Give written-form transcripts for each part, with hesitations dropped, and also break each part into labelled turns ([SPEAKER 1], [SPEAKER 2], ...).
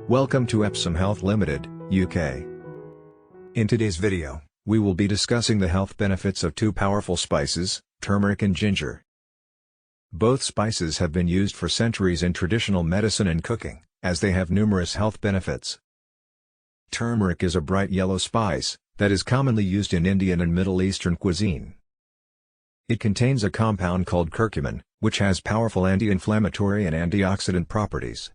[SPEAKER 1] Welcome to Epsom Health Limited, UK. In today's video, we will be discussing the health benefits of two powerful spices, turmeric and ginger. Both spices have been used for centuries in traditional medicine and cooking, as they have numerous health benefits. Turmeric is a bright yellow spice that is commonly used in Indian and Middle Eastern cuisine. It contains a compound called curcumin, which has powerful anti-inflammatory and antioxidant properties.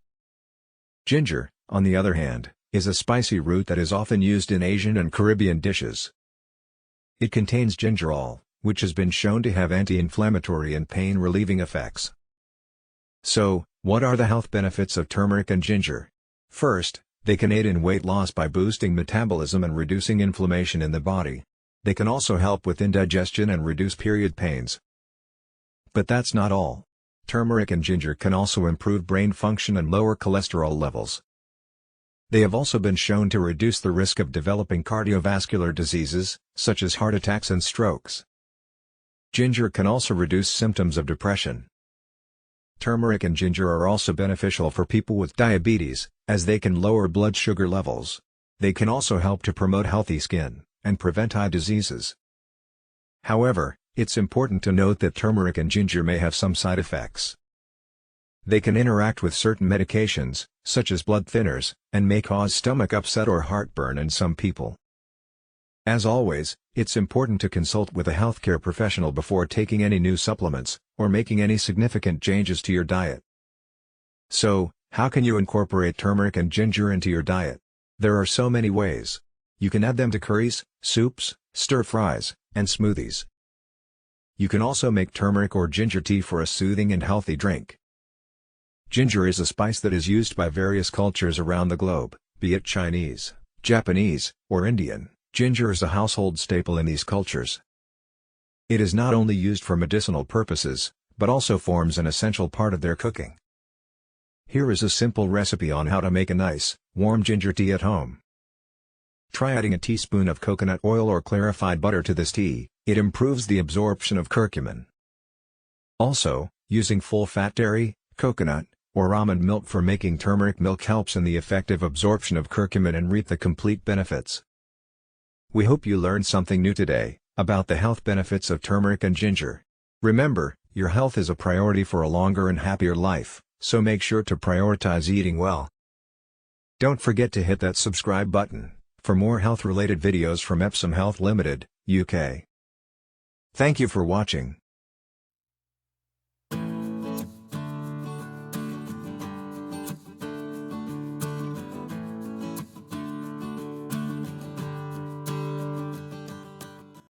[SPEAKER 1] Ginger, on the other hand, is a spicy root that is often used in Asian and Caribbean dishes. It contains gingerol, which has been shown to have anti-inflammatory and pain-relieving effects. So, what are the health benefits of turmeric and ginger? First, they can aid in weight loss by boosting metabolism and reducing inflammation in the body. They can also help with indigestion and reduce period pains. But that's not all. Turmeric and ginger can also improve brain function and lower cholesterol levels. They have also been shown to reduce the risk of developing cardiovascular diseases, such as heart attacks and strokes. Ginger can also reduce symptoms of depression. Turmeric and ginger are also beneficial for people with diabetes, as they can lower blood sugar levels. They can also help to promote healthy skin and prevent eye diseases. However, it's important to note that turmeric and ginger may have some side effects. They can interact with certain medications, such as blood thinners, and may cause stomach upset or heartburn in some people. As always, it's important to consult with a healthcare professional before taking any new supplements, or making any significant changes to your diet. So, how can you incorporate turmeric and ginger into your diet? There are so many ways. You can add them to curries, soups, stir-fries, and smoothies. You can also make turmeric or ginger tea for a soothing and healthy drink. Ginger is a spice that is used by various cultures around the globe, be it Chinese, Japanese, or Indian. Ginger is a household staple in these cultures. It is not only used for medicinal purposes, but also forms an essential part of their cooking. Here is a simple recipe on how to make a nice, warm ginger tea at home. Try adding a teaspoon of coconut oil or clarified butter to this tea. It improves the absorption of curcumin. Also, using full-fat dairy, coconut, or almond milk for making turmeric milk helps in the effective absorption of curcumin and reap the complete benefits. We hope you learned something new today about the health benefits of turmeric and ginger. Remember, your health is a priority for a longer and happier life, so make sure to prioritize eating well. Don't forget to hit that subscribe button for more health-related videos from Epsom Health Limited, UK. Thank you for watching.